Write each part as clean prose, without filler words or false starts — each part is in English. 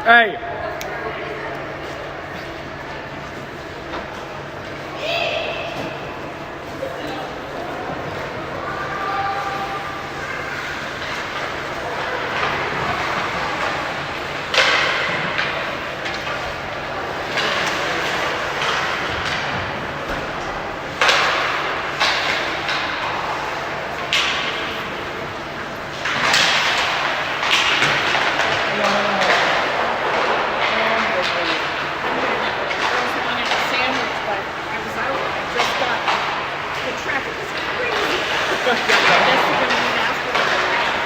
Hey.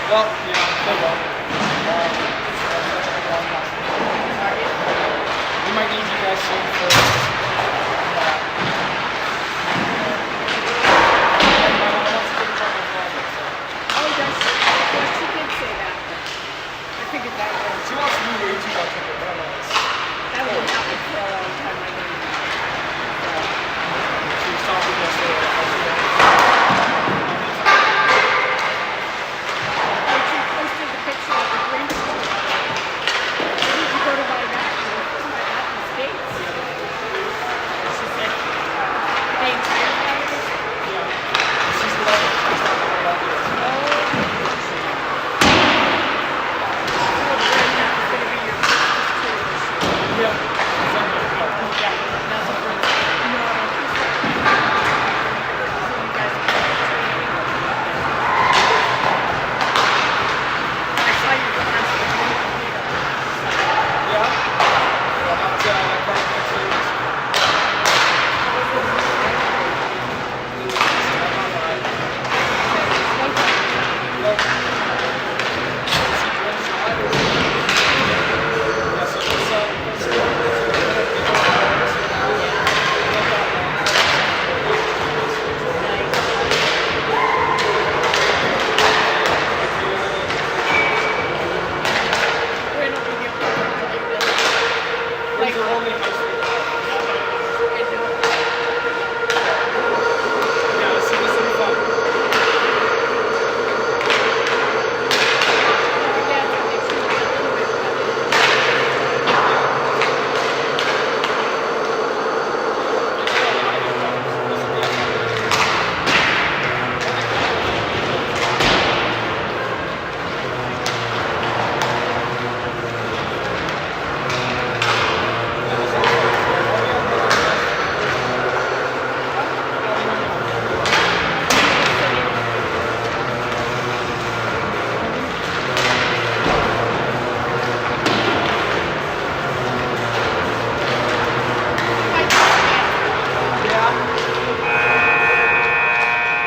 Well, yeah, they will. We might need you guys soon for Oh, yes, she did say that. I figured that was. she wants to do way too much of it, but I know it's That would happen for a long time, I know. she was talking yesterday. Oh, she posted the picture of the green store. Where did you go to buy that? In the States? She said, the entire package? She's 11. She's not going to love it.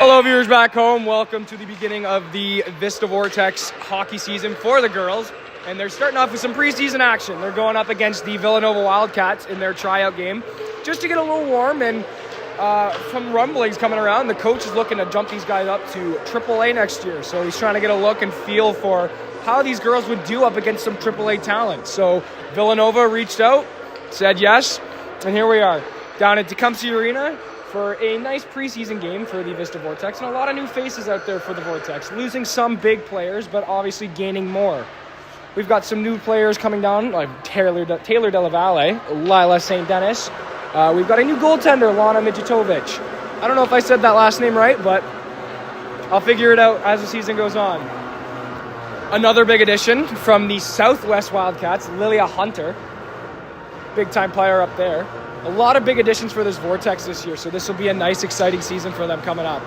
Hello, viewers back home. Welcome to the beginning of the Vista Vortex hockey season for the girls. And they're starting off with some preseason action. They're going up against the Villanova Wildcats in their tryout game just to get a little warm. And some rumblings coming around. The coach is looking to jump these guys up to AAA next year. So he's trying to get a look and feel for how these girls would do up against some AAA talent. So Villanova reached out, said yes, and here we are down at Tecumseh Arena for a nice preseason game for the Vista Vortex, and a lot of new faces out there for the Vortex, losing some big players, but obviously gaining more. We've got some new players coming down, like Taylor Della Valle, Lila St. Dennis. We've got a new goaltender, Lana Mijitovic. I don't know if I said that last name right, but I'll figure it out as the season goes on. Another big addition from the Southwest Wildcats, Lilia Hunter. Big-time player up there. A lot of big additions for this Vortex this year, so this will be a nice, exciting season for them coming up.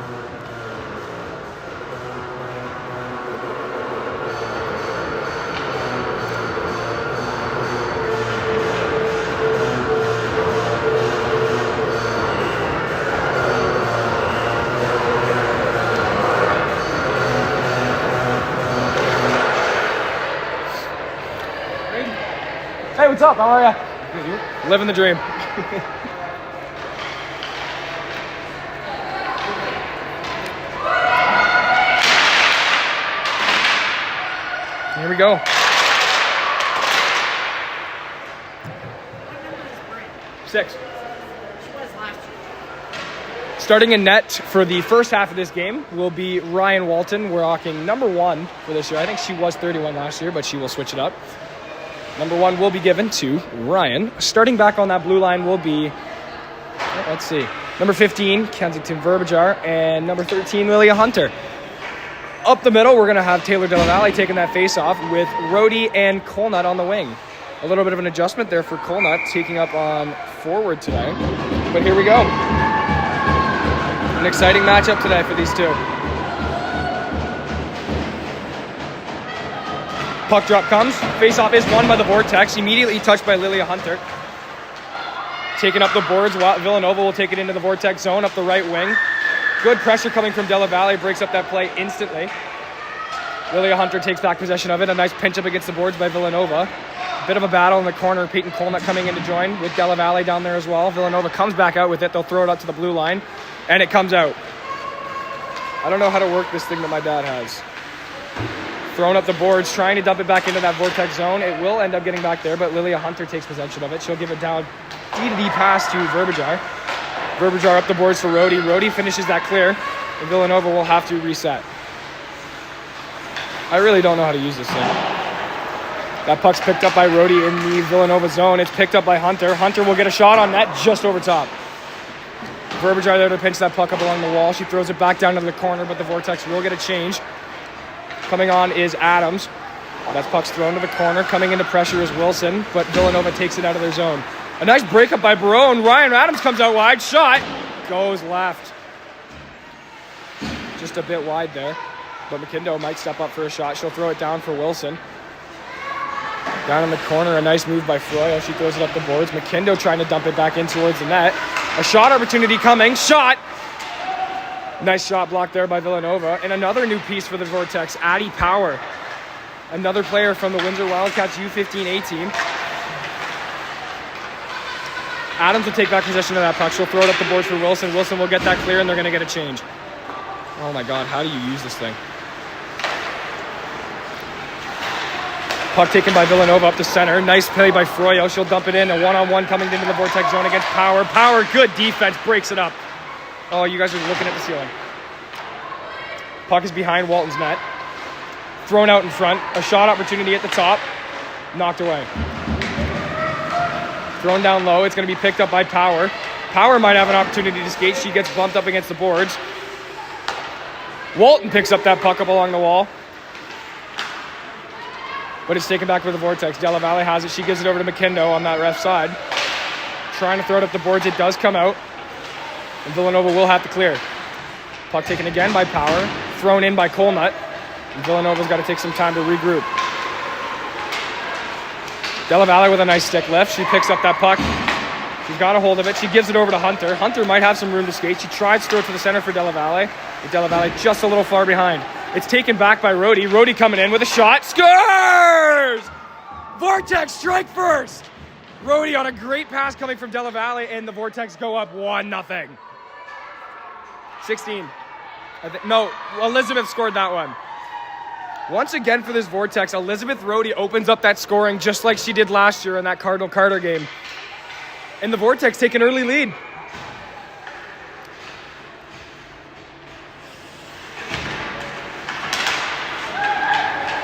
Hey, what's up? How are ya? Good, you? Living the dream. Here we go. Six. Starting in net for the first half of this game will be Ryan Walton. We're rocking number 1 for this year. I think she was 31 last year, but she will switch it up. Number 1 will be given to Ryan. Starting back on that blue line will be, let's see, number 15, Kensington Verbijar, and number 13, Lilia Hunter. Up the middle, we're going to have Taylor Della Valle taking that face-off with Rhodey and Colnut on the wing. A little bit of an adjustment there for Colnut, taking up on forward today. But here we go. An exciting matchup today for these two. Puck drop comes. Face-off is won by the Vortex. Immediately touched by Lilia Hunter. Taking up the boards. Villanova will take it into the Vortex zone up the right wing. Good pressure coming from Della Valle. Breaks up that play instantly. Lilia Hunter takes back possession of it. A nice pinch up against the boards by Villanova. A bit of a battle in the corner. Peyton Colnut coming in to join with Della Valle down there as well. Villanova comes back out with it. They'll throw it up to the blue line. And it comes out. I don't know how to work this thing that my dad has. Throwing up the boards, trying to dump it back into that Vortex zone. It will end up getting back there, but Lilia Hunter takes possession of it. She'll give it down D-to-D pass to Verbijar. Verbijar up the boards for Rhodey. Rhodey finishes that clear, and Villanova will have to reset. I really don't know how to use this thing. That puck's picked up by Rhodey in the Villanova zone. It's picked up by Hunter. Hunter will get a shot on net just over top. Verbijar there to pinch that puck up along the wall. She throws it back down to the corner, but the Vortex will get a change. Coming on is Adams. That puck's thrown to the corner. Coming into pressure is Wilson, but Villanova takes it out of their zone. A nice breakup by Barone. Ryan Adams comes out wide. Shot goes left. Just a bit wide there. But McKindo might step up for a shot. She'll throw it down for Wilson. Down in the corner, a nice move by Froyo. She throws it up the boards. McKindo trying to dump it back in towards the net. A shot opportunity coming. Shot! Nice shot blocked there by Villanova. And another new piece for the Vortex, Addie Power. Another player from the Windsor Wildcats U15A team. Adams will take back possession of that puck. She'll throw it up the boards for Wilson. Wilson will get that clear, and they're going to get a change. Oh my God, how do you use this thing? Puck taken by Villanova up the center. Nice play by Froyo. She'll dump it in. A one-on-one coming into the Vortex zone against Power. Power, good defense, breaks it up. Oh, you guys are looking at the ceiling. Puck is behind Walton's net. Thrown out in front. A shot opportunity at the top. Knocked away. Thrown down low. It's going to be picked up by Power. Power might have an opportunity to skate. She gets bumped up against the boards. Walton picks up that puck up along the wall. But it's taken back with the Vortex. Della Valle has it. She gives it over to McKindo on that ref side. Trying to throw it up the boards. It does come out. And Villanova will have to clear. Puck taken again by Power. Thrown in by Colnut. And Villanova's got to take some time to regroup. Della Valle with a nice stick lift. She picks up that puck. She's got a hold of it. She gives it over to Hunter. Hunter might have some room to skate. She tried to throw it to the center for Della Valle. But Della Valle just a little far behind. It's taken back by Rhodey. Rhodey coming in with a shot. Scores! Vortex strike first! Rhodey on a great pass coming from Della Valle, and the Vortex go up 1-0. 16. No, Elizabeth scored that one. Once again for this Vortex, Elizabeth Rhodey opens up that scoring just like she did last year in that Cardinal Carter game. And the Vortex take an early lead.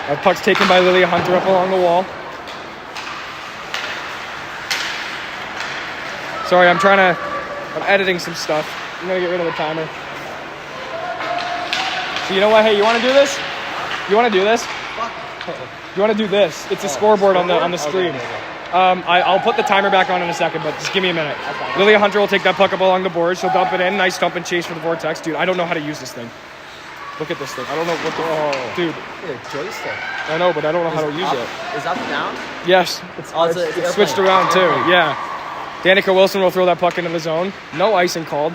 That puck's taken by Lilia Hunter up along the wall. Sorry, I'm editing some stuff. I'm gonna get rid of the timer. So you know what? Hey, you want to do this? You want to do this? You want to do this? It's a scoreboard on the stream. I'll put the timer back on in a second, but just give me a minute. Lilia Hunter will take that puck up along the board. She'll dump it in. Nice dump and chase for the Vortex. Dude, I don't know how to use this thing. Look at this thing. I don't know what the... Oh. Dude. Look at a joystick. I know, but I don't know how to use it. Is up and down? Yes. It's switched around too. Yeah. Danica Wilson will throw that puck into the zone. No icing called.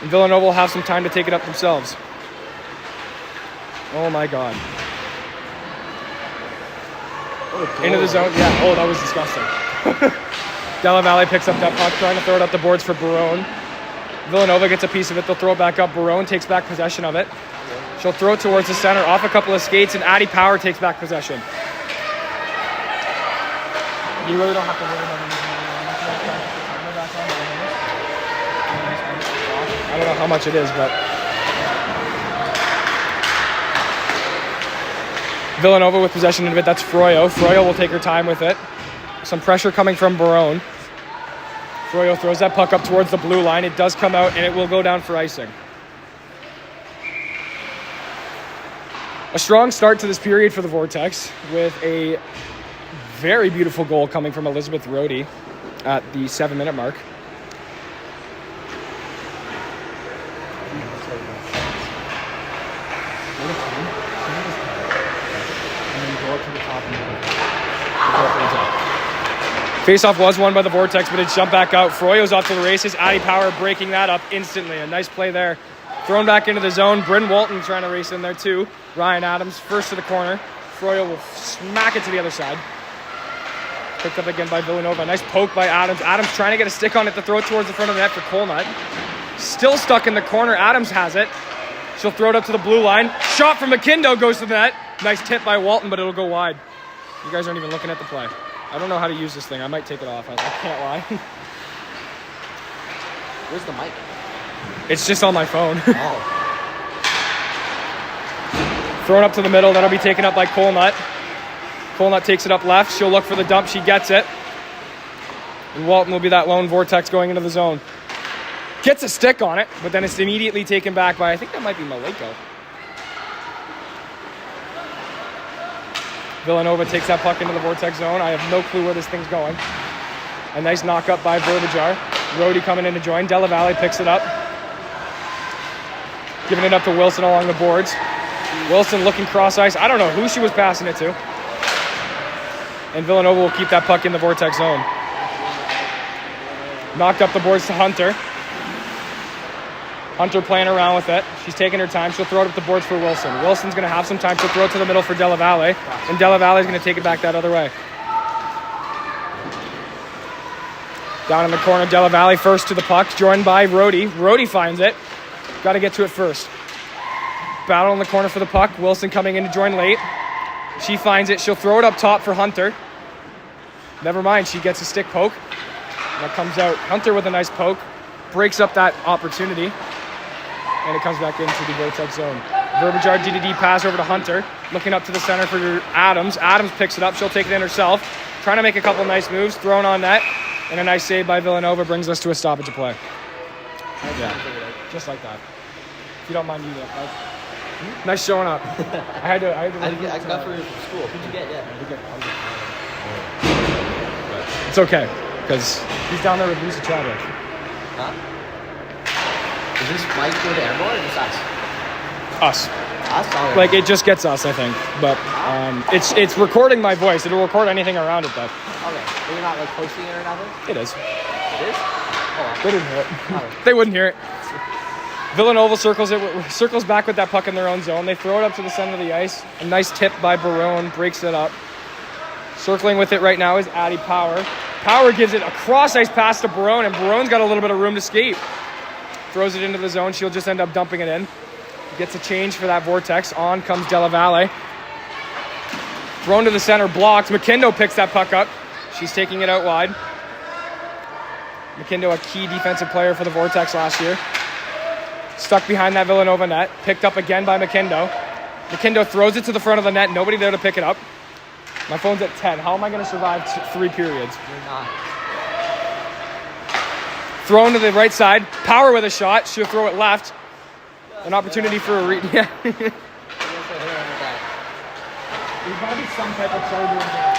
And Villanova will have some time to take it up themselves. Oh my God. Into the zone. Yeah. Oh, that was disgusting. Della Valle picks up that puck, trying to throw it up the boards for Barone. Villanova gets a piece of it. They'll throw it back up. Barone takes back possession of it. She'll throw it towards the center, off a couple of skates, and Addie Power takes back possession. You really don't have to worry about anything. I don't know how much it is, but... Villanova with possession of it. That's Froyo. Froyo will take her time with it. Some pressure coming from Barone. Froyo throws that puck up towards the blue line. It does come out, and it will go down for icing. A strong start to this period for the Vortex with a very beautiful goal coming from Elizabeth Rohde at the 7-minute mark. Faceoff was won by the Vortex, but it's jumped back out. Froyo's off to the races. Addie Power breaking that up instantly. A nice play there. Thrown back into the zone. Bryn Walton trying to race in there too. Ryan Adams first to the corner. Froyo will smack it to the other side. Picked up again by Villanova. Nice poke by Adams. Adams trying to get a stick on it to throw it towards the front of the net for Colnut. Still stuck in the corner. Adams has it. She'll throw it up to the blue line. Shot from McKindo goes to the net. Nice tip by Walton, but it'll go wide. You guys aren't even looking at the play. I don't know how to use this thing. I might take it off. I can't lie. Where's the mic? It's just on my phone. Oh. Thrown up to the middle. That'll be taken up by Colnut. Colnut takes it up left. She'll look for the dump. She gets it. And Walton will be that lone Vortex going into the zone. Gets a stick on it, but then it's immediately taken back by, I think that might be Maleko. Villanova takes that puck into the Vortex zone. I have no clue where this thing's going. A nice knock up by Verbijar. Rohde coming in to join. Della Valle picks it up. Giving it up to Wilson along the boards. Wilson looking cross ice. I don't know who she was passing it to. And Villanova will keep that puck in the Vortex zone. Knocked up the boards to Hunter. Hunter playing around with it. She's taking her time. She'll throw it up the boards for Wilson. Wilson's going to have some time. She'll throw it to the middle for Della Valle. And Della Valle is going to take it back that other way. Down in the corner, Della Valle first to the puck, joined by Rohde. Rohde finds it. Got to get to it first. Battle in the corner for the puck. Wilson coming in to join late. She finds it. She'll throw it up top for Hunter. Never mind. She gets a stick poke. That comes out. Hunter with a nice poke. Breaks up that opportunity. And it comes back into the Vortex zone. Verbijar DDD pass over to Hunter. Looking up to the center for Adams. Adams picks it up. She'll take it in herself. Trying to make a couple nice moves. Thrown on net. And a nice save by Villanova brings us to a stoppage of play. Yeah, just like that. If you don't mind me, nice showing up. I got for school. Who'd you get? Yeah. It's okay, because he's down there with Lisa Chadwick. Huh? Is this mic for the airborne or just us? Us. Us? Oh, Like, it just gets us, I think. But it's recording my voice. It'll record anything around it, though. Okay. But you're not, like, posting it or nothing? It is. It is? Oh, They didn't hear it. Oh. They wouldn't hear it. Villanova circles back with that puck in their own zone. They throw it up to the center of the ice. A nice tip by Barone breaks it up. Circling with it right now is Addie Power. Power gives it a cross-ice pass to Barone, and Barone's got a little bit of room to skate. Throws it into the zone. She'll just end up dumping it in. Gets a change for that Vortex. On comes Della Valle. Thrown to the center, blocked. McKindo picks that puck up. She's taking it out wide. McKindo, a key defensive player for the Vortex last year. Stuck behind that Villanova net. Picked up again by McKindo. McKindo throws it to the front of the net. Nobody there to pick it up. My phone's at 10. How am I going to survive 3 periods? You're not. Thrown to the right side. Power with a shot. She'll throw it left. An opportunity for a yeah. There's got to be some type of charger in here.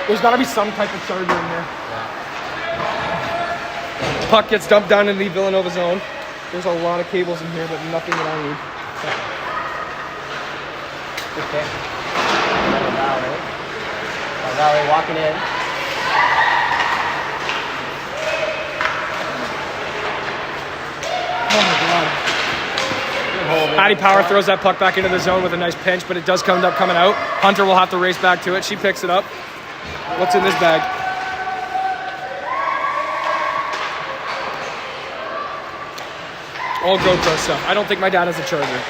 There's got to be some type of charger in here. Yeah. Puck gets dumped down in the Villanova zone. There's a lot of cables in here, but nothing that I need. Okay. Valley walking in. Oh my God. Addie Power throws that puck back into the zone with a nice pinch, but it does end up coming out. Hunter will have to race back to it. She picks it up. What's in this bag? All GoPro stuff. I don't think my dad has a charger.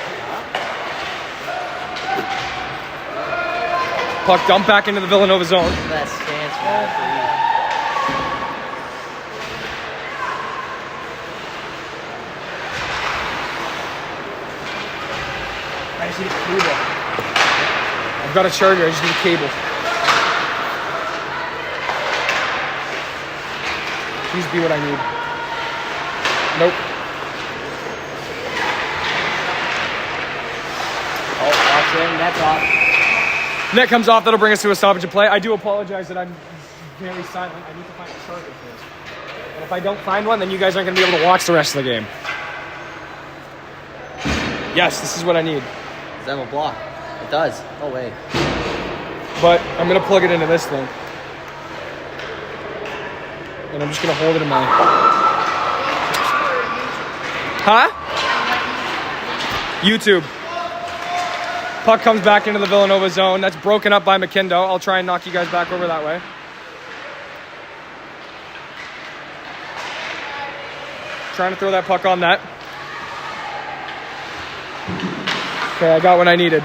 Puck dumped back into the Villanova zone. That stance, man. I see it through there. I've got a charger, I just need a cable. Please be what I need. Nope. Oh, watch in. That's off. Net comes off, that'll bring us to a stoppage of play. I do apologize that I'm very silent. I need to find a charger first. And if I don't find one, then you guys aren't going to be able to watch the rest of the game. Yes, this is what I need. Does that have a block? It does. No way. But I'm going to plug it into this thing. And I'm just going to hold it in my... Huh? YouTube. Puck comes back into the Villanova zone. That's broken up by McKindo. I'll try and knock you guys back over that way. Trying to throw that puck on net. Okay, I got what I needed.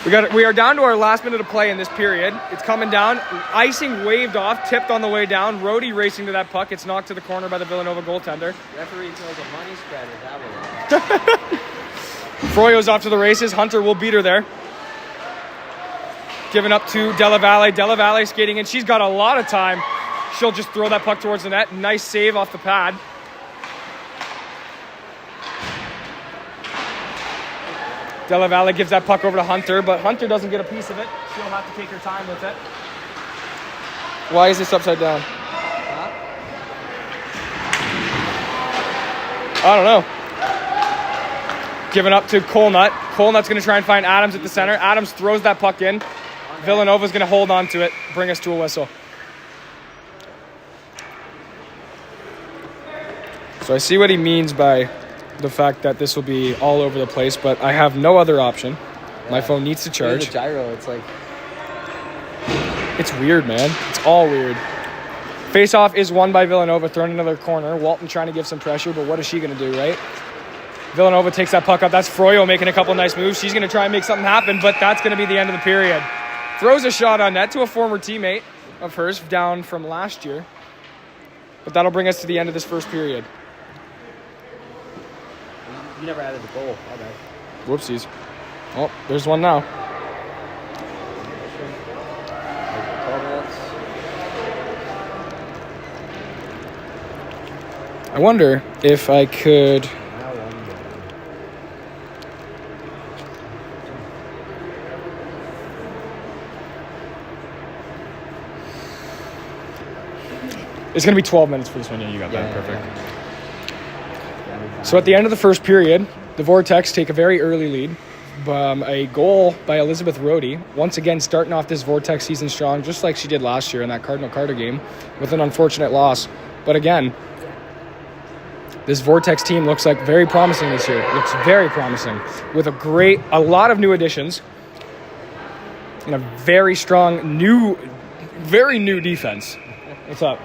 We are down to our last minute of play in this period. It's coming down. Icing waved off, tipped on the way down. Rhodey racing to that puck. It's knocked to the corner by the Villanova goaltender. Referee throws a money spread with that one. Froyo's off to the races. Hunter will beat her there. Giving up to Della Valle. Della Valle skating in. She's got a lot of time. She'll just throw that puck towards the net. Nice save off the pad. Della Valle gives that puck over to Hunter, but Hunter doesn't get a piece of it. She'll have to take her time with it. Why is this upside down? Huh? I don't know. Giving up to Colnut. Colnut's going to try and find Adams at the center. Adams throws that puck in. Villanova's going to hold on to it, bring us to a whistle. So I see what he means by the fact that this will be all over the place, but I have no other option. Yeah. My phone needs to charge. The gyro, it's like... It's weird, man. It's all weird. Face-off is won by Villanova, thrown into their corner. Walton trying to give some pressure, but what is she going to do, right? Villanova takes that puck up. That's Froyo making a couple nice moves. She's going to try and make something happen, but that's going to be the end of the period. Throws a shot on net to a former teammate of hers down from last year. But that'll bring us to the end of this first period. You never added the goal. Okay. Whoopsies. Oh, there's one now. 12 minutes. I wonder if I could... It's going to be 12 minutes for this one. Yeah, you got that. Perfect. Yeah. So at the end of the first period, the Vortex take a very early lead. A goal by Elizabeth Rhodey, once again starting off this Vortex season strong, just like she did last year in that Cardinal Carter game, with an unfortunate loss. But again, this Vortex team looks like very promising this year. Looks very promising, with a lot of new additions, and a very strong very new defense. What's up?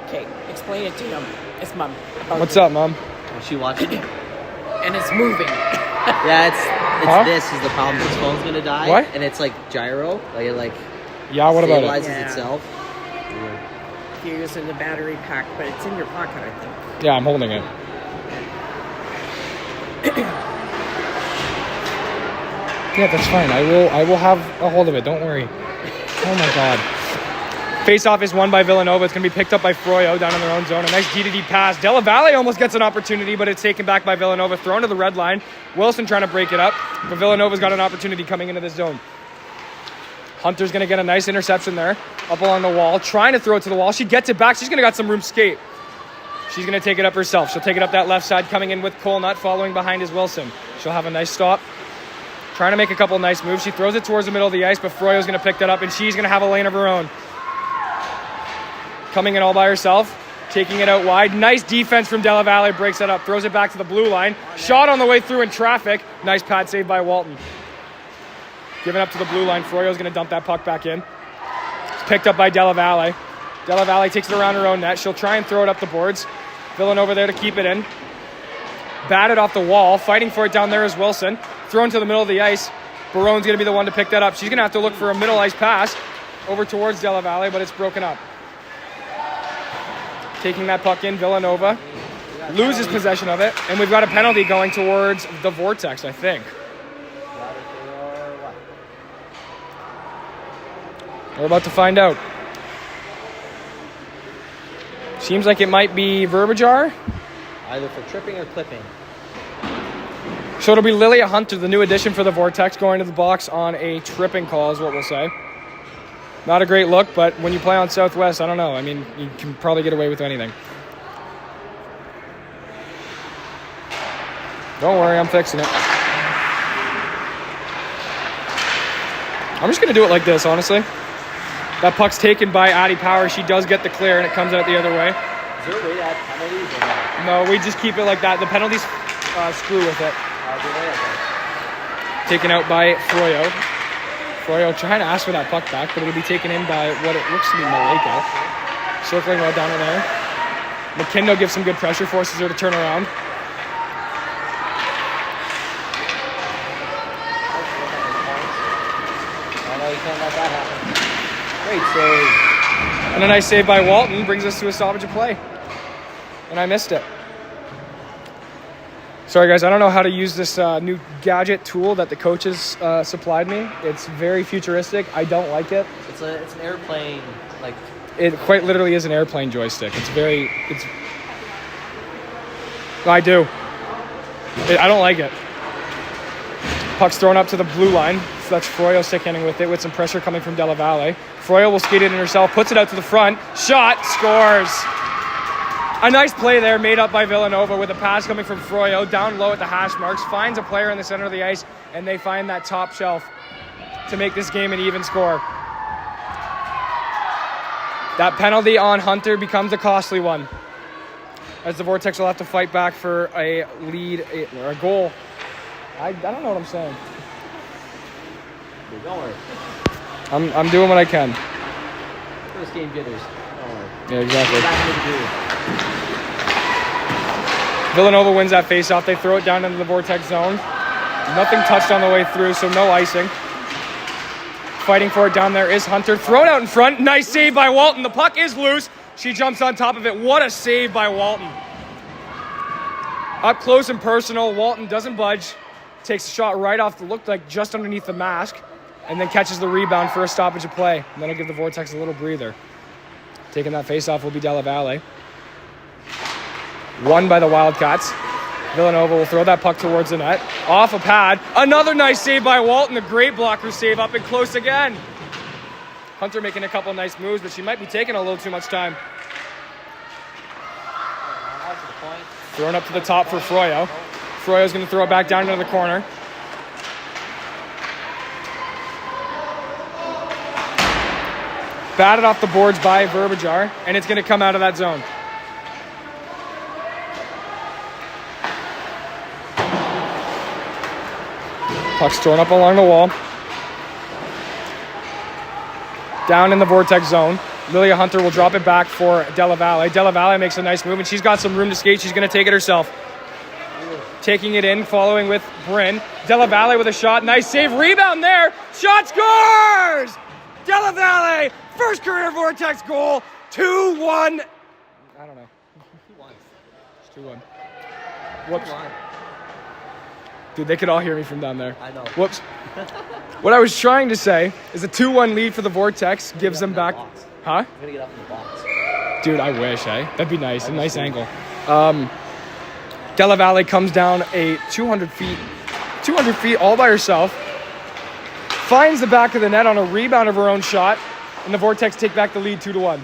Okay, explain it to him. It's Mom. What's up, Mom? Was she watching? And it's moving. Yeah, it's Huh? This is the problem. His phone's gonna die. What? And it's like gyro. Like it Yeah, what about it? stabilizes Yeah. itself. You're using the battery pack, but it's in your pocket, I think. Yeah, I'm holding it. Yeah, that's fine. I will have a hold of it. Don't worry. Oh my God. Face-off is won by Villanova. It's going to be picked up by Froyo down in their own zone. A nice D-to-D pass. Della Valle almost gets an opportunity, but it's taken back by Villanova. Thrown to the red line. Wilson trying to break it up, but Villanova's got an opportunity coming into this zone. Hunter's going to get a nice interception there, up along the wall, trying to throw it to the wall. She gets it back. She's going to got some room skate. She's going to take it up herself. She'll take it up that left side, coming in with Colnut, following behind is Wilson. She'll have a nice stop. Trying to make a couple nice moves. She throws it towards the middle of the ice, but Froyo's going to pick that up, and she's going to have a lane of her own. Coming in all by herself, taking it out wide. Nice defense from Della Valle, breaks it up, throws it back to the blue line. Shot on the way through in traffic. Nice pad save by Walton. Giving up to the blue line. Froyo's going to dump that puck back in. It's picked up by Della Valle. Della Valle takes it around her own net. She'll try and throw it up the boards. Villanova there to keep it in. Batted off the wall. Fighting for it down there is Wilson. Thrown to the middle of the ice. Barone's going to be the one to pick that up. She's going to have to look for a middle ice pass over towards Della Valle, but it's broken up. Taking that puck in, Villanova loses possession of it, and we've got a penalty going towards the Vortex, I think. We're about to find out. Seems like it might be Verbijar. Either for tripping or clipping. So it'll be Lilia Hunter, the new addition for the Vortex, going to the box on a tripping call is what we'll say. Not a great look, but when you play on Southwest, I don't know. I mean, you can probably get away with anything. Don't worry, I'm fixing it. I'm just going to do it like this, honestly. That puck's taken by Addie Power. She does get the clear, and it comes out the other way. Is there a way to add penalties or not? No, we just keep it like that. The penalties screw with it. Taken out by Froyo. Froyo trying to ask for that puck back, but it'll be taken in by what it looks to be Maleka. Circling right down in there. McKinnell gives some good pressure, forces her to turn around. You can't let that happen. Great save. And a nice save by Walton brings us to a stoppage of play. And I missed it. Sorry, guys. I don't know how to use this new gadget tool that the coaches supplied me. It's very futuristic. I don't like it. It's an airplane, like... It quite literally is an airplane joystick. I do. I don't like it. Puck's thrown up to the blue line. So that's Froyo stick-handing with it with some pressure coming from Della Valle. Froyo will skate it in herself, puts it out to the front. Shot, scores. A nice play there made up by Villanova with a pass coming from Froyo down low at the hash marks. Finds a player in the center of the ice, and they find that top shelf to make this game an even score. That penalty on Hunter becomes a costly one, as the Vortex will have to fight back for a lead or a goal. I don't know what I'm saying. Don't worry. I'm doing what I can. First game jitters. Don't worry. Yeah, exactly. Back into the groove. Villanova wins that faceoff. They throw it down into the Vortex zone. Nothing touched on the way through, so no icing. Fighting for it down there is Hunter. Thrown out in front. Nice save by Walton. The puck is loose. She jumps on top of it. What a save by Walton. Up close and personal. Walton doesn't budge. Takes a shot right off the looked like just underneath the mask, and then catches the rebound for a stoppage of play. And that'll give the Vortex a little breather. Taking that face-off will be Della Valle. Won by the Wildcats. Villanova will throw that puck towards the net. Off a pad. Another nice save by Walton. A great blocker save up and close again. Hunter making a couple nice moves, but she might be taking a little too much time. Thrown up to the top for Froyo. Froyo's going to throw it back down into the corner. Batted off the boards by Verbijar, and it's going to come out of that zone. Puck's thrown up along the wall. Down in the Vortex zone. Lilia Hunter will drop it back for Della Valle. Della Valle makes a nice move, and she's got some room to skate. She's going to take it herself. Taking it in, following with Bryn. Della Valle with a shot. Nice save. Rebound there. Shot scores! Della Valle, first career Vortex goal. 2-1. I don't know. It's 2-1. Whoops. Dude, they could all hear me from down there. I know. Whoops. What I was trying to say is a 2-1 lead for the Vortex gives them back. Huh? I'm going to get up in the box. Dude, I wish, eh? That'd be nice. A nice angle. Della Valle comes down a 200 feet all by herself. Finds the back of the net on a rebound of her own shot. And the Vortex take back the lead 2-1.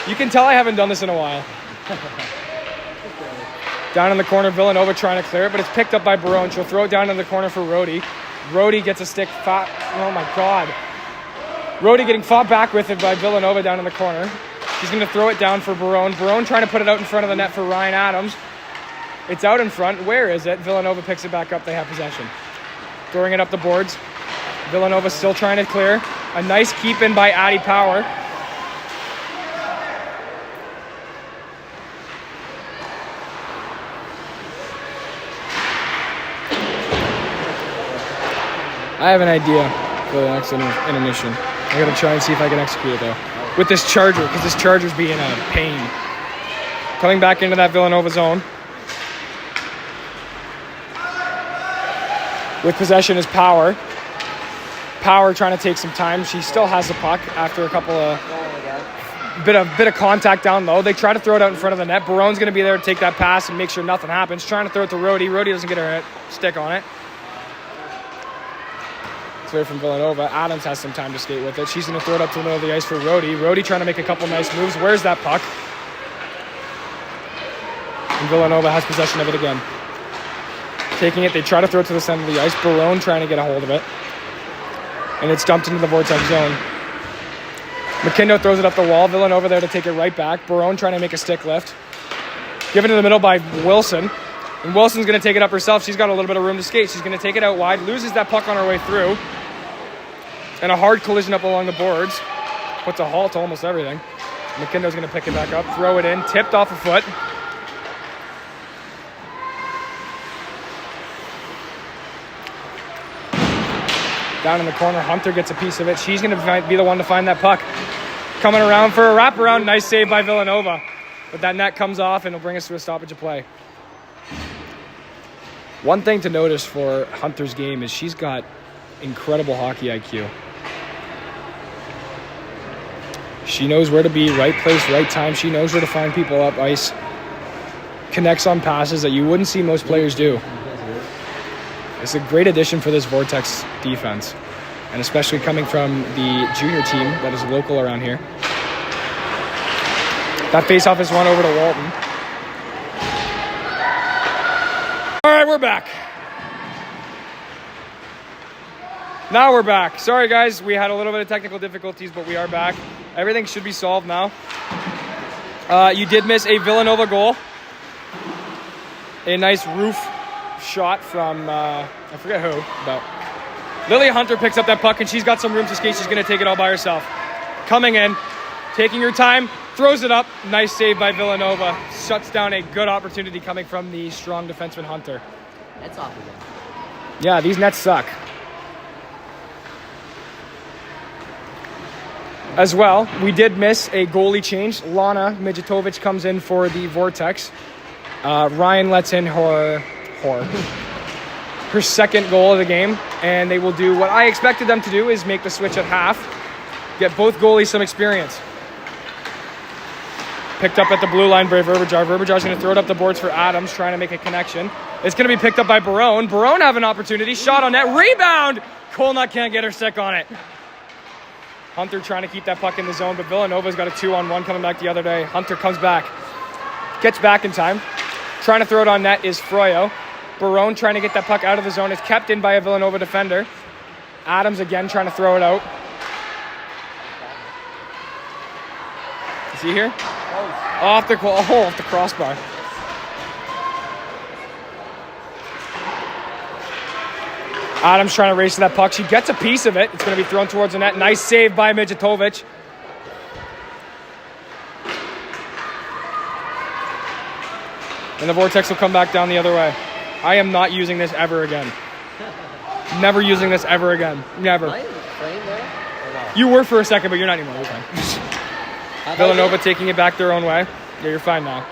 You can tell I haven't done this in a while. Down in the corner, Villanova trying to clear it, but it's picked up by Barone. She'll throw it down in the corner for Rhodey. Rhodey gets a stick. Oh my God. Rhodey getting fought back with it by Villanova down in the corner. He's going to throw it down for Barone. Barone trying to put it out in front of the net for Ryan Adams. It's out in front. Where is it? Villanova picks it back up. They have possession. Throwing it up the boards. Villanova still trying to clear. A nice keep in by Addie Power. I have an idea for the next intermission. I gotta try and see if I can execute it though. With this charger, because this charger's being a pain. Coming back into that Villanova zone. With possession is Power. Power trying to take some time. She still has the puck after a couple of bit of contact down low. They try to throw it out in front of the net. Barone's going to be there to take that pass and make sure nothing happens. Trying to throw it to Rhodey. Rhodey doesn't get her stick on it. It's away from Villanova. Adams has some time to skate with it. She's going to throw it up to the middle of the ice for Rhodey. Rhodey trying to make a couple nice moves. Where's that puck? And Villanova has possession of it again. Taking it, they try to throw it to the center of the ice. Barone trying to get a hold of it. And it's dumped into the Vortex zone. McKinnell throws it up the wall. Villanova there to take it right back. Barone trying to make a stick lift. Given to the middle by Wilson. And Wilson's going to take it up herself. She's got a little bit of room to skate. She's going to take it out wide. Loses that puck on her way through. And a hard collision up along the boards. Puts a halt to almost everything. McKinnell's going to pick it back up. Throw it in. Tipped off a foot. Down in the corner, Hunter gets a piece of it. She's going to be the one to find that puck. Coming around for a wraparound. Nice save by Villanova. But that net comes off and it'll bring us to a stoppage of play. One thing to notice for Hunter's game is she's got incredible hockey IQ. She knows where to be, right place, right time. She knows where to find people up ice. Connects on passes that you wouldn't see most players do. It's a great addition for this Vortex defense, and especially coming from the junior team that is local around here. That faceoff is run over to Walton. All right, we're back. Now we're back. Sorry, guys. We had a little bit of technical difficulties, but we are back. Everything should be solved now. You did miss a Villanova goal. A nice roof shot from, I forget who, but Lily Hunter picks up that puck, and she's got some room to skate. She's going to take it all by herself. Coming in, taking her time, throws it up. Nice save by Villanova. Shuts down a good opportunity coming from the strong defenseman Hunter. That's off again. Yeah, these nets suck. As well, we did miss a goalie change. Lana Mijatovic comes in for the Vortex. Ryan lets in her second goal of the game, and they will do what I expected them to do, is make the switch at half, get both goalies some experience. Picked up at the blue line by Verbijar. Verbijar's going to throw it up the boards for Adams, trying to make a connection. It's going to be picked up by Barone. Barone have an opportunity. Shot on net. Rebound! Colnut can't get her stick on it. Hunter trying to keep that puck in the zone, but Villanova's got a 2-on-1 coming back the other day. Hunter comes back. Gets back in time. Trying to throw it on net is Froyo. Barone trying to get that puck out of the zone. It's kept in by a Villanova defender. Adams again trying to throw it out. Is he here? Off the crossbar. Adams trying to race to that puck. She gets a piece of it. It's going to be thrown towards the net. Nice save by Mijatovic. And the Vortex will come back down the other way. I am not using this ever again. Never using this ever again. Never. You were for a second, but you're not anymore. You're fine. Villanova taking it back their own way. Yeah, you're fine now.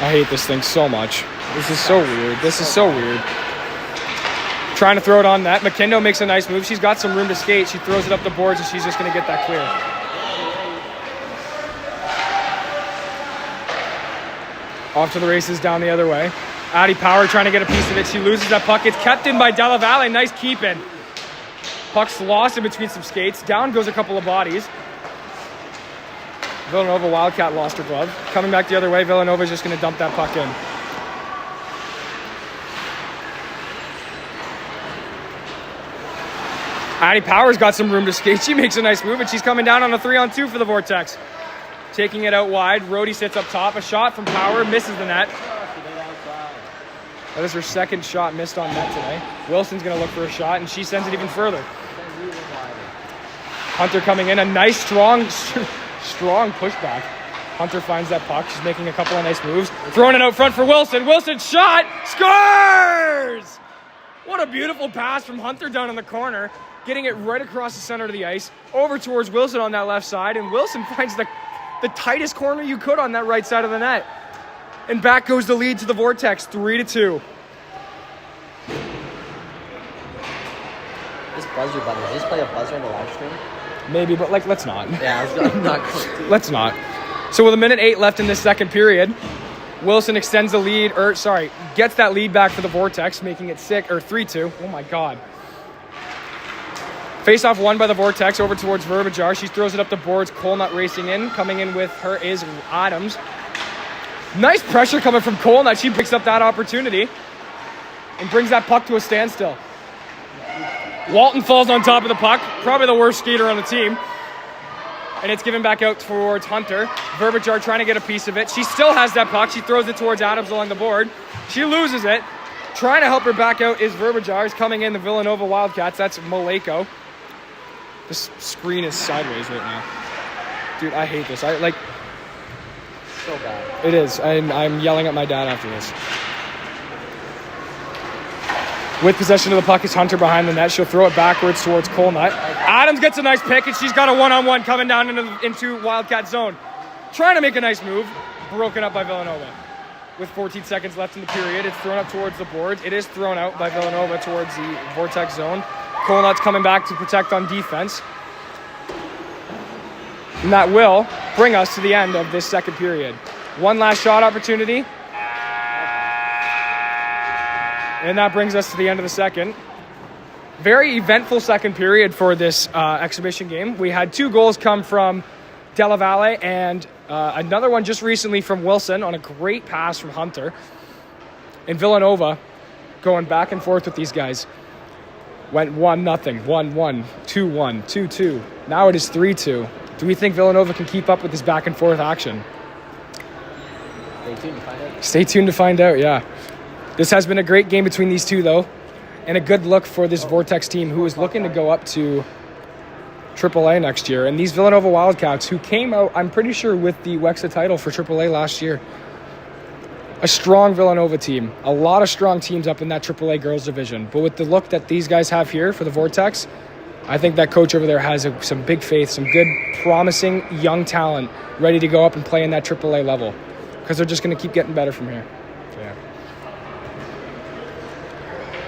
I hate this thing so much. This is so weird. This is so weird. Trying to throw it on net. McKinnell makes a nice move. She's got some room to skate. She throws it up the boards, and she's just going to get that clear. Off to the races down the other way. Addie Power trying to get a piece of it. She loses that puck. It's kept in by Della Valle. Nice keep in. Puck's lost in between some skates. Down goes a couple of bodies. Villanova Wildcat lost her glove. Coming back the other way, Villanova's just going to dump that puck in. Addie Power's got some room to skate. She makes a nice move, and she's coming down on a 3-on-2 for the Vortex. Taking it out wide. Rhodey sits up top. A shot from Power. Misses the net. That is her second shot missed on net today. Wilson's going to look for a shot, and she sends it even further. Hunter coming in. A nice, strong pushback. Hunter finds that puck. She's making a couple of nice moves. Throwing it out front for Wilson. Wilson shot. Scores! What a beautiful pass from Hunter down in the corner. Getting it right across the center of the ice. Over towards Wilson on that left side. And Wilson finds the tightest corner you could on that right side of the net. And back goes the lead to the Vortex, 3-2. This buzzer button. Did you just play a buzzer in the live stream? Maybe, but like, let's not. Yeah, I'm not going to. Let's not. So with 1:08 left in this second period, Wilson extends the lead, gets that lead back for the Vortex, making it 3-2. Oh my God. Face off won by the Vortex over towards Verbijar. She throws it up the boards. Colnut racing in. Coming in with her is Adams. Nice pressure coming from Colnut. She picks up that opportunity and brings that puck to a standstill. Walton falls on top of the puck. Probably the worst skater on the team. And it's given back out towards Hunter. Verbijar trying to get a piece of it. She still has that puck. She throws it towards Adams along the board. She loses it. Trying to help her back out is Verbijar. Is coming in the Villanova Wildcats. That's Maleko. This screen is sideways right now. Dude, I hate this. So bad. It is. I'm yelling at my dad after this. With possession of the puck is Hunter behind the net. She'll throw it backwards towards Colnut. Adams gets a nice pick, and she's got a one-on-one coming down into Wildcat zone. Trying to make a nice move. Broken up by Villanova. With 14 seconds left in the period, it's thrown up towards the boards. It is thrown out by Villanova towards the Vortex zone. Colnut's coming back to protect on defense. And that will bring us to the end of this second period. One last shot opportunity. And that brings us to the end of the second. Very eventful second period for this exhibition game. We had 2 goals come from Della Valle and another one just recently from Wilson on a great pass from Hunter. And Villanova going back and forth with these guys. Went 1-0, 1-1, 2-1, 2-2. Now it is 3-2. Do we think Villanova can keep up with this back and forth action? Stay tuned to find out. Stay tuned to find out, yeah. This has been a great game between these two, though, and a good look for this Vortex team who is looking to go up to AAA next year. And these Villanova Wildcats, who came out, I'm pretty sure, with the WEXA title for AAA last year. A strong Villanova team. A lot of strong teams up in that AAA girls division. But with the look that these guys have here for the Vortex, I think that coach over there has some big faith, some good, promising young talent ready to go up and play in that AAA level. Because they're just going to keep getting better from here. Yeah.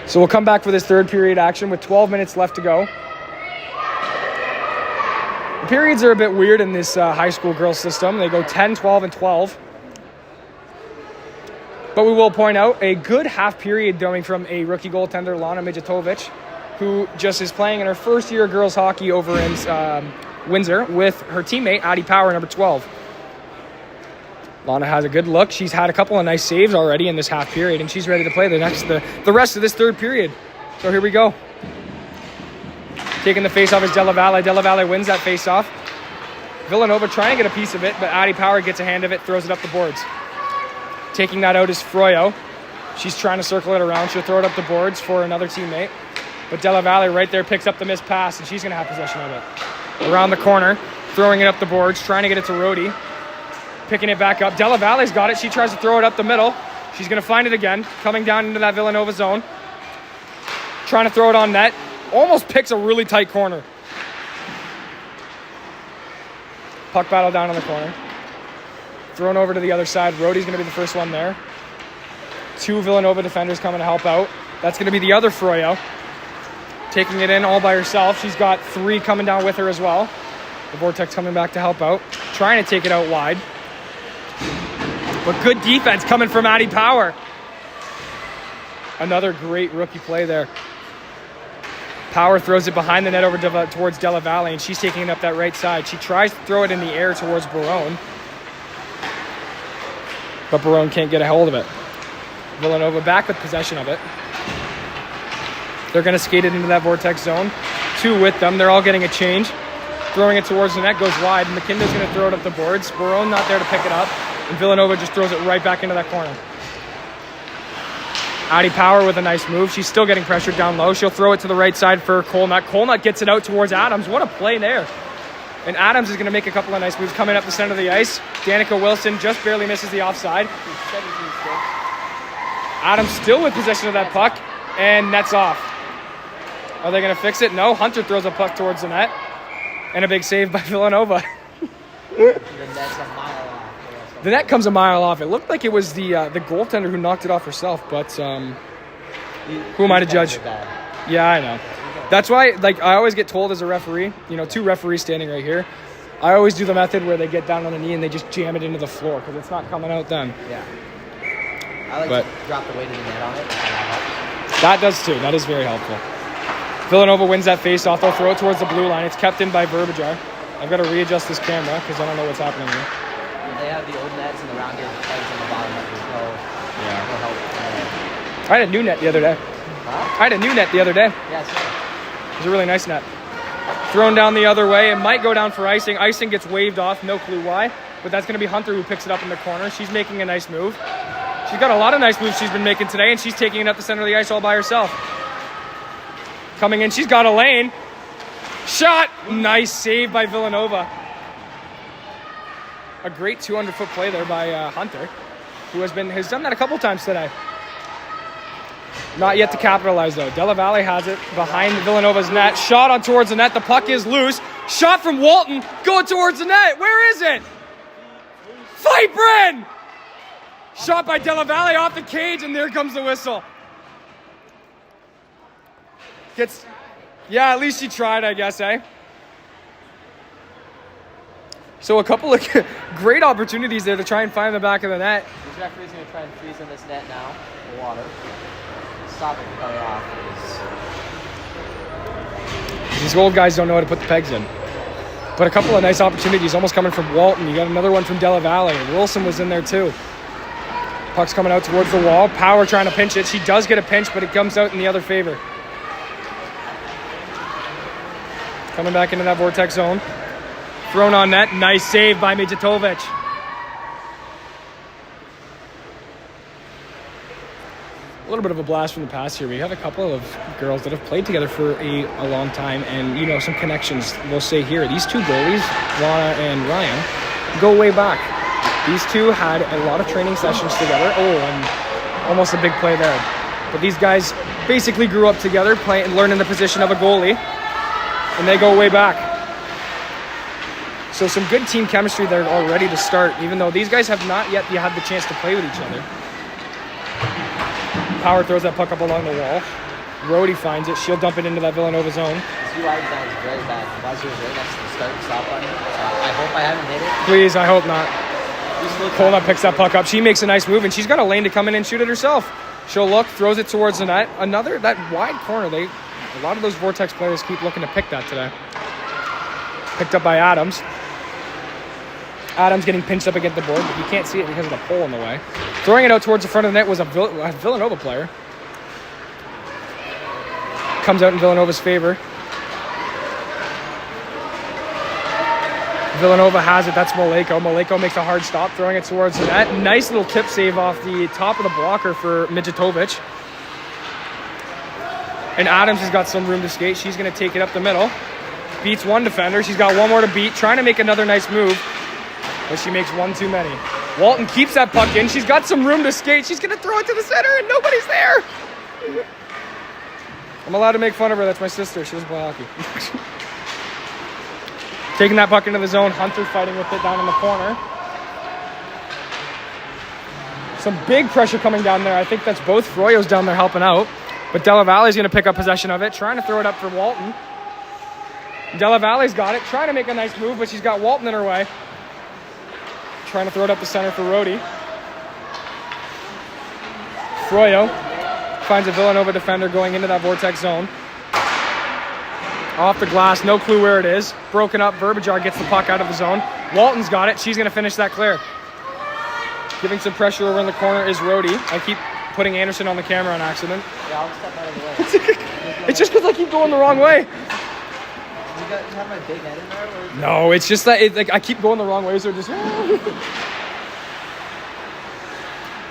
So we'll come back for this third period action with 12 minutes left to go. The periods are a bit weird in this high school girls system. They go 10, 12, and 12. But we will point out a good half period going from a rookie goaltender, Lana Mijatovic, who just is playing in her first year of girls hockey over in Windsor with her teammate, Addie Power, number 12. Lana has a good look. She's had a couple of nice saves already in this half period, and she's ready to play the rest of this third period. So here we go. Taking the faceoff is Della Valle. Della Valle wins that faceoff. Villanova trying to get a piece of it, but Addie Power gets a hand of it, throws it up the boards. Taking that out is Froyo. She's trying to circle it around. She'll throw it up the boards for another teammate. But Della Valle right there picks up the missed pass, and she's going to have possession of it. Around the corner, throwing it up the boards, trying to get it to Rhodey. Picking it back up. Della Valle's got it. She tries to throw it up the middle. She's going to find it again, coming down into that Villanova zone. Trying to throw it on net. Almost picks a really tight corner. Puck battle down on the corner. Thrown over to the other side. Rhodey's going to be the first one there. 2 Villanova defenders coming to help out. That's going to be the other Froyo. Taking it in all by herself. She's got 3 coming down with her as well. The Vortex coming back to help out. Trying to take it out wide. But good defense coming from Addie Power. Another great rookie play there. Power throws it behind the net over towards Della Valle, and she's taking it up that right side. She tries to throw it in the air towards Barone. But Barone can't get a hold of it. Villanova back with possession of it. They're going to skate it into that Vortex zone. 2 with them. They're all getting a change. Throwing it towards the net goes wide. McKinley's going to throw it up the boards. Barone not there to pick it up. And Villanova just throws it right back into that corner. Addie Power with a nice move. She's still getting pressured down low. She'll throw it to the right side for Colnut. Colnut gets it out towards Adams. What a play there. And Adams is going to make a couple of nice moves coming up the center of the ice. Danica Wilson just barely misses the offside. Adams still with possession of that puck. And net's off. Are they going to fix it? No. Hunter throws a puck towards the net. And a big save by Villanova. The net's a mile off. The net comes a mile off. It looked like it was the goaltender who knocked it off herself, but who am I to judge? Yeah, I know. That's why, like, I always get told as a referee, you know, 2 referees standing right here, I always do the method where they get down on the knee and they just jam it into the floor because it's not coming out then. Yeah. I like to drop the weight of the net on it. That does too. That is very helpful. Villanova wins that face-off. They'll throw it towards the blue line. It's kept in by Verbijar. I've got to readjust this camera because I don't know what's happening here. They have the old nets and the rounded pegs on the bottom. There's no help. I had a new net the other day. Huh? I had a new net the other day. Yeah, sure. It was a really nice net. Thrown down the other way. It might go down for icing. Icing gets waved off. No clue why. But that's going to be Hunter who picks it up in the corner. She's making a nice move. She's got a lot of nice moves she's been making today, and she's taking it up the center of the ice all by herself. Coming in, she's got a lane. Shot! Nice save by Villanova. A great 200-foot play there by Hunter, who has done that a couple times today. Not yet to capitalize, though. Della Valle has it behind Villanova's net. Shot on towards the net. The puck is loose. Shot from Walton going towards the net. Where is it? Fight, Bryn! Shot by Della Valle off the cage, and there comes the whistle. Yeah, at least she tried, I guess, eh? So a couple of great opportunities there to try and find the back of the net. This referee's going to try and freeze in this net now. The water. Stop it from coming off. These old guys don't know how to put the pegs in. But a couple of nice opportunities almost coming from Walton. You got another one from Della Valle. Wilson was in there too. Puck's coming out towards the wall. Power trying to pinch it. She does get a pinch, but it comes out in the other favor. Coming back into that Vortex zone. Thrown on net. Nice save by Mijatovic. A little bit of a blast from the past here. We have a couple of girls that have played together for a long time, and, you know, some connections. We'll say here, these 2 goalies, Lana and Ryan, go way back. These 2 had a lot of training sessions together. Oh, and almost a big play there. But these guys basically grew up together, playing, learning the position of a goalie, and they go way back. So some good team chemistry there already to start, even though these guys have not yet had the chance to play with each other. Power throws that puck up along the wall. Rhodey finds it. She'll dump it into that Villanova zone. This UI design is very bad. The buzzer is right next to the start and stop button. So I hope I haven't hit it. Please, I hope not. Colna picks that puck up. She makes a nice move, and she's got a lane to come in and shoot it herself. She'll look, throws it towards the net. That wide corner. A lot of those Vortex players keep looking to pick that today. Picked up by Adams. Adams getting pinched up against the board, but you can't see it because of the pole in the way. Throwing it out towards the front of the net was a Villanova player. Comes out in Villanova's favor. Villanova has it. That's Maleko. Maleko makes a hard stop, throwing it towards the net. Nice little tip save off the top of the blocker for Mijatovic. And Adams has got some room to skate. She's going to take it up the middle. Beats one defender. She's got one more to beat. Trying to make another nice move, but she makes one too many. Walton keeps that puck in. She's got some room to skate. She's going to throw it to the center, and nobody's there. I'm allowed to make fun of her. That's my sister. She doesn't play hockey. Taking that puck into the zone. Hunter fighting with it down in the corner. Some big pressure coming down there. I think that's both Froyo's down there helping out. But Della Valle's going to pick up possession of it. Trying to throw it up for Walton. Della Valle's got it. Trying to make a nice move, but she's got Walton in her way. Trying to throw it up the center for Rhodey. Froyo finds a Villanova defender going into that Vortex zone. Off the glass, no clue where it is. Broken up, Verbijar gets the puck out of the zone. Walton's got it. She's going to finish that clear. Giving some pressure over in the corner is Rhodey. I keep putting Anderson on the camera on accident. Yeah, I'll step out of the way. It's just because I keep going the wrong way. You have my big net in there? Or No, it's just that I keep going the wrong way, so just...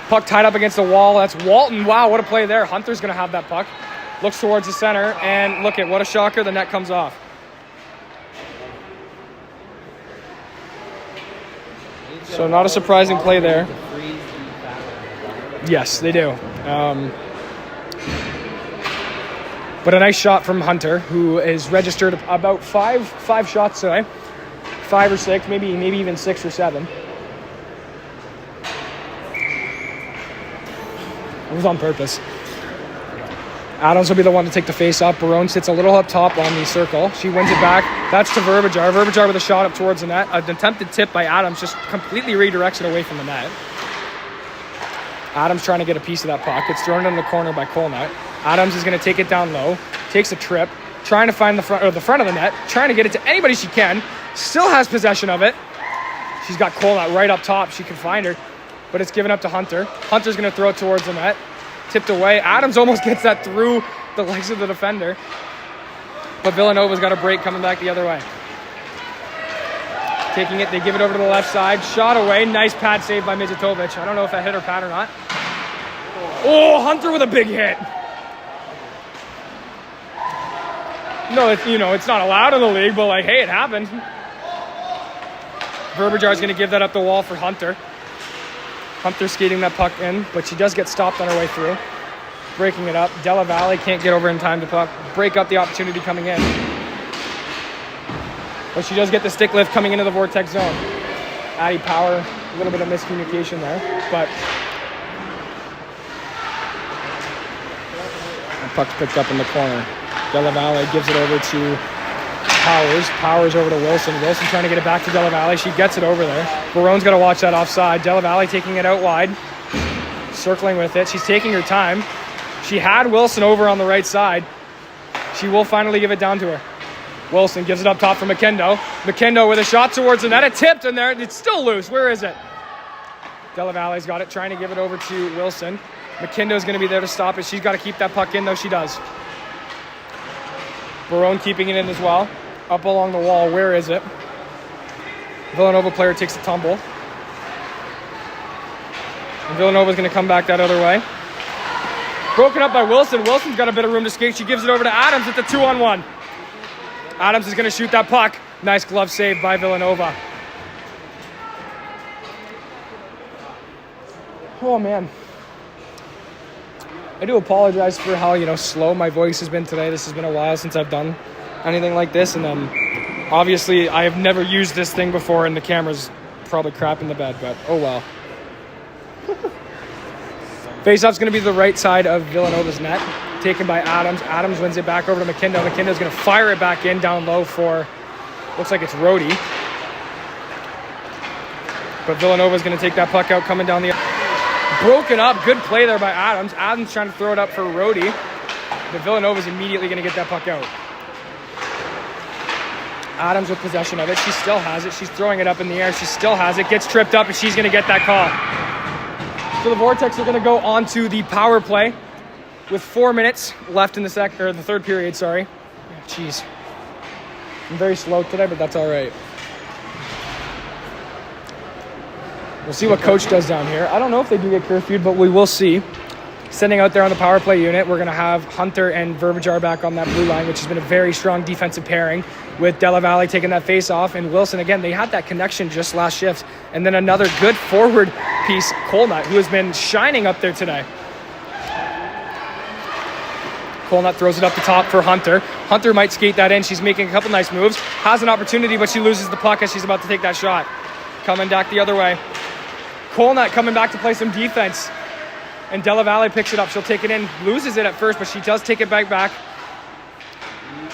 Puck tied up against the wall. That's Walton. Wow, what a play there. Hunter's going to have that puck. Looks towards the center, and look at what a shocker. The net comes off. So not a surprising play there. Yes, they do. But a nice shot from Hunter, who is registered about five shots today. 5 or 6, maybe even 6 or 7. It was on purpose. Adams will be the one to take the face off. Barone sits a little up top on the circle. She wins it back. That's to Verbijar. Verbijar with a shot up towards the net. An attempted tip by Adams just completely redirects it away from the net. Adams trying to get a piece of that puck. It's thrown in the corner by Colnut. Adams is going to take it down low. Takes a trip. Trying to find the front of the net. Trying to get it to anybody she can. Still has possession of it. She's got Colnut right up top. She can find her. But it's given up to Hunter. Hunter's going to throw it towards the net. Tipped away. Adams almost gets that through the legs of the defender. But Villanova's got a break coming back the other way. Taking it, they give it over to the left side. Shot away. Nice pad save by Mijatovic. I don't know if that hit her pad or not. Oh, Hunter with a big hit. No, it's not allowed in the league, but like, hey, it happened. Verbijar's going to give that up the wall for Hunter. Hunter skating that puck in, but she does get stopped on her way through. Breaking it up. Della Valle can't get over in time to break up the opportunity coming in. But she does get the stick lift coming into the Vortex zone. Addie Power, a little bit of miscommunication there, but the puck's picked up in the corner. Della Valle gives it over to Powers. Powers over to Wilson. Wilson trying to get it back to Della Valle. She gets it over there. Barone's got to watch that offside. Della Valle taking it out wide. Circling with it. She's taking her time. She had Wilson over on the right side. She will finally give it down to her. Wilson gives it up top for McKindo. McKindo with a shot towards the net. It tipped in there. It's still loose. Where is it? Della Valle's got it. Trying to give it over to Wilson. McKindo's going to be there to stop it. She's got to keep that puck in, though she does. Barone keeping it in as well. Up along the wall. Where is it? Villanova player takes a tumble. And Villanova's going to come back that other way. Broken up by Wilson. Wilson's got a bit of room to skate. She gives it over to Adams at the 2-on-1. Adams is going to shoot that puck. Nice glove save by Villanova. Oh, man. I do apologize for how, slow my voice has been today. This has been a while since I've done anything like this. And then, obviously, I have never used this thing before, and the camera's probably crap in the bed, but oh well. Face-off's going to be the right side of Villanova's net. Taken by Adams. Adams wins it back over to McKindo. McKindo's going to fire it back in down low for, looks like it's Rhodey. But Villanova's going to take that puck out coming down the... Broken up. Good play there by Adams. Adams trying to throw it up for Rhodey. But Villanova's immediately going to get that puck out. Adams with possession of it. She still has it. She's throwing it up in the air. She still has it. Gets tripped up, and she's going to get that call. So the Vortex are going to go on to the power play with 4 minutes left in the third period, sorry. Jeez. I'm very slow today, but that's all right. We'll see what coach does down here. I don't know if they do get curfewed, but we will see. Sending out there on the power play unit, we're going to have Hunter and Verbijar back on that blue line, which has been a very strong defensive pairing with Della Valle taking that face off. And Wilson, again, they had that connection just last shift. And then another good forward piece, Colnut, who has been shining up there today. Colnut throws it up the top for Hunter. Hunter might skate that in. She's making a couple nice moves. Has an opportunity, but she loses the puck as she's about to take that shot. Coming back the other way. Colnut coming back to play some defense. And Della Valle picks it up. She'll take it in. Loses it at first, but she does take it back.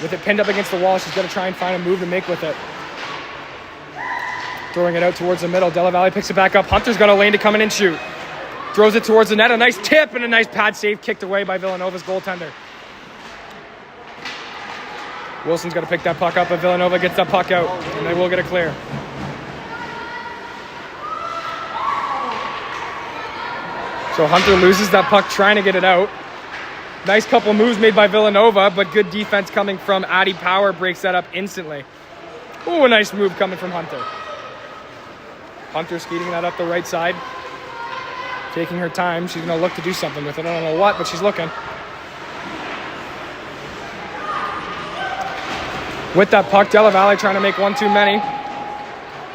With it pinned up against the wall, she's going to try and find a move to make with it. Throwing it out towards the middle. Della Valle picks it back up. Hunter's got a lane to come in and shoot. Throws it towards the net. A nice tip and a nice pad save kicked away by Villanova's goaltender. Wilson's got to pick that puck up, but Villanova gets that puck out, and they will get a clear. So Hunter loses that puck trying to get it out. Nice couple moves made by Villanova, but good defense coming from Addie Power breaks that up instantly. Ooh, a nice move coming from Hunter. Hunter skating that up the right side. Taking her time. She's going to look to do something with it. I don't know what, but she's looking. With that puck, Della Valle trying to make one too many.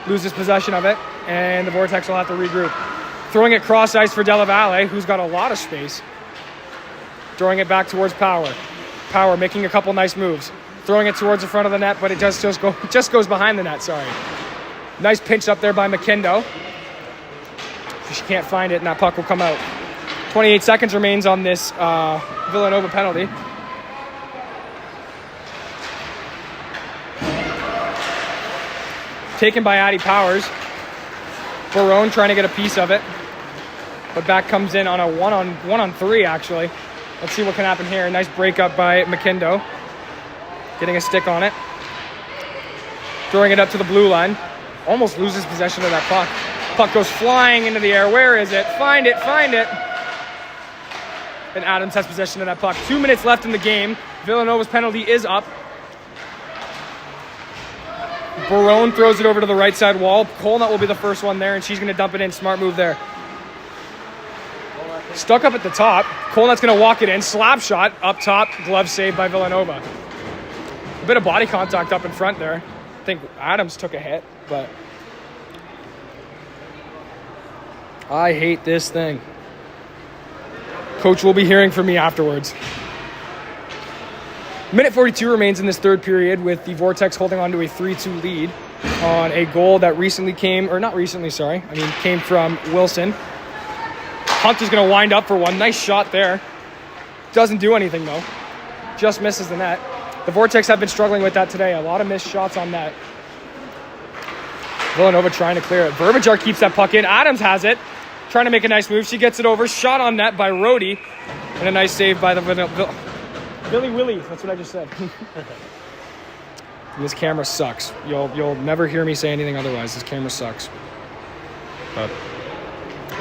Loses possession of it, and the Vortex will have to regroup. Throwing it cross ice for Della Valle, who's got a lot of space. Throwing it back towards Power. Power making a couple nice moves. Throwing it towards the front of the net, but it just goes behind the net, sorry. Nice pinch up there by McKindo. She can't find it, and that puck will come out. 28 seconds remains on this Villanova penalty. Taken by Addie Powers. Barone trying to get a piece of it. But back comes in on a one on three, actually. Let's see what can happen here. Nice breakup by McKindo. Getting a stick on it. Throwing it up to the blue line. Almost loses possession of that puck. Puck goes flying into the air. Where is it? Find it, find it. And Adams has possession of that puck. 2 minutes left in the game. Villanova's penalty is up. Barone throws it over to the right side wall. Colnut will be the first one there, and she's going to dump it in. Smart move there. Stuck up at the top. Colnut's going to walk it in. Slap shot up top. Glove saved by Villanova. A bit of body contact up in front there. I think Adams took a hit, but I hate this thing. Coach will be hearing from me afterwards. Minute 42 remains in this third period with the Vortex holding on to a 3-2 lead on a goal that came from Wilson. Hunter's going to wind up for one. Nice shot there. Doesn't do anything, though. Just misses the net. The Vortex have been struggling with that today. A lot of missed shots on net. Villanova trying to clear it. Verbijar keeps that puck in. Adams has it. Trying to make a nice move. She gets it over. Shot on net by Rhodey. And a nice save by the Billy Willie. That's what I just said. This camera sucks. You'll never hear me say anything otherwise. This camera sucks. But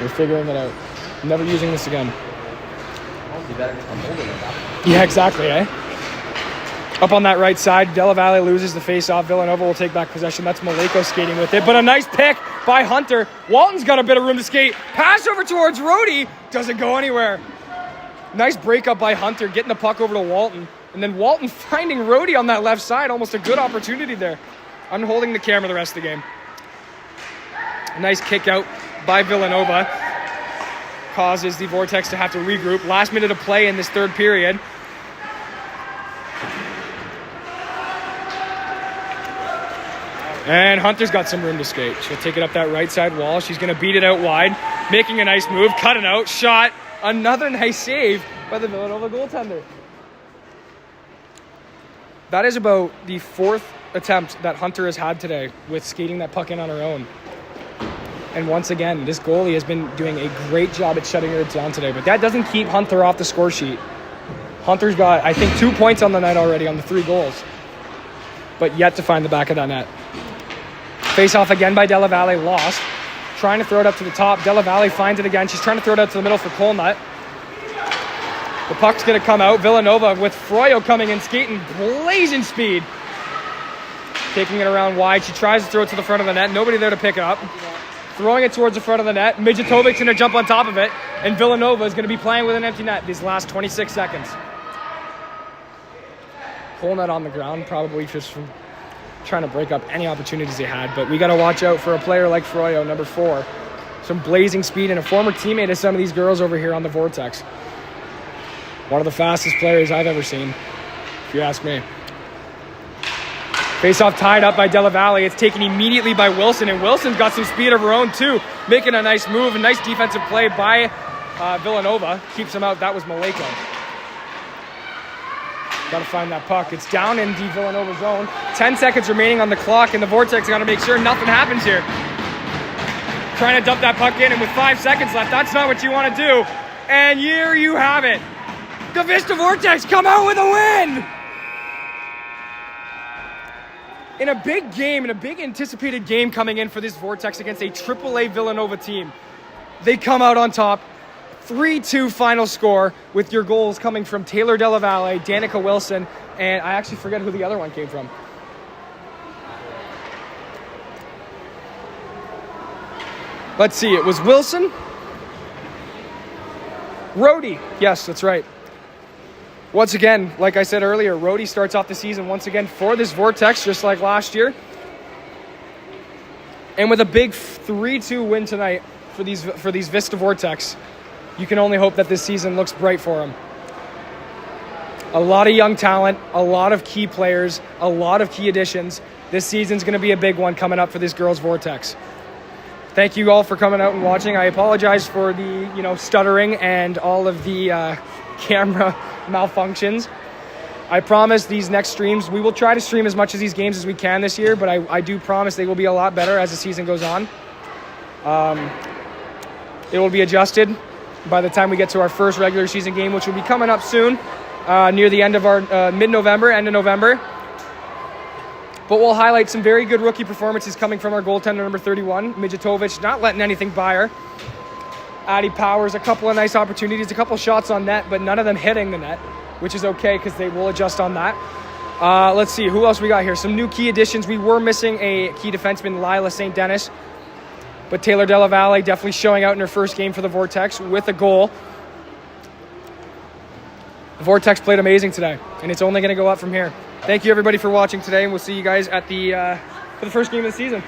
we're figuring it out. I'm never using this again. Yeah, exactly, eh? Up on that right side, Della Valle loses the face-off. Villanova will take back possession. That's Maleko skating with it. But a nice pick by Hunter. Walton's got a bit of room to skate. Pass over towards Rhodey. Doesn't go anywhere. Nice breakup by Hunter, getting the puck over to Walton. And then Walton finding Rhodey on that left side. Almost a good opportunity there. I'm holding the camera the rest of the game. A nice kick out by Villanova. Causes the Vortex to have to regroup. Last minute of play in this third period. And Hunter's got some room to skate. She'll take it up that right side wall. She's going to beat it out wide. Making a nice move. Cut it out. Shot. Another nice save by the Villanova goaltender. That is about the fourth attempt that Hunter has had today with skating that puck in on her own. And once again, this goalie has been doing a great job at shutting her down today. But that doesn't keep Hunter off the score sheet. Hunter's got, I think, 2 points on the night already on the 3 goals. But yet to find the back of that net. Face off again by Della Valle, lost. Trying to throw it up to the top. Della Valle finds it again. She's trying to throw it out to the middle for Colnut. The puck's going to come out. Villanova with Froyo coming in, skating blazing speed. Taking it around wide. She tries to throw it to the front of the net. Nobody there to pick it up. Throwing it towards the front of the net. Mijatovic's going to jump on top of it. And Villanova is going to be playing with an empty net these last 26 seconds. Colnut on the ground, probably just from trying to break up any opportunities they had. But we got to watch out for a player like Froyo, number 4. Some blazing speed and a former teammate of some of these girls over here on the Vortex. One of the fastest players I've ever seen, if you ask me. Face-off tied up by Della Valle. It's taken immediately by Wilson, and Wilson's got some speed of her own too, making a nice move. A nice defensive play by Villanova. Keeps him out. That was Maleko. Got to find that puck. It's down in the Villanova zone. 10 seconds remaining on the clock, and the Vortex got to make sure nothing happens here. Trying to dump that puck in, and with 5 seconds left, that's not what you want to do. And here you have it. The Vista Vortex come out with a win! In a big game, in a big anticipated game coming in for this Vortex against a AAA Villanova team, they come out on top. 3-2 final score with your goals coming from Taylor Della Valle, Danica Wilson, and I actually forget who the other one came from. Let's see, it was Wilson. Rhodey, yes, that's right. Once again, like I said earlier, Rhodey starts off the season once again for this Vortex, just like last year. And with a big 3-2 win tonight for these Vista Vortex, you can only hope that this season looks bright for them. A lot of young talent, a lot of key players, a lot of key additions. This season's going to be a big one coming up for this girls' Vortex. thank you all for coming out and watching. I apologize for the stuttering and all of the camera malfunctions. I promise these next streams, we will try to stream as much of these games as we can this year, but I do promise they will be a lot better as the season goes on. It will be adjusted by the time we get to our first regular season game, which will be coming up soon, near the end of our mid-November, end of November. But we'll highlight some very good rookie performances coming from our goaltender number 31, Mijatovic, not letting anything by her. Addie Powers, a couple of nice opportunities, a couple shots on net, but none of them hitting the net, which is okay because they will adjust on that. Let's see, who else we got here? Some new key additions. We were missing a key defenseman, Lila St. Dennis, but Taylor Della Valle definitely showing out in her first game for the Vortex with a goal. The Vortex played amazing today, and it's only going to go up from here. Thank you, everybody, for watching today, and we'll see you guys at for the first game of the season.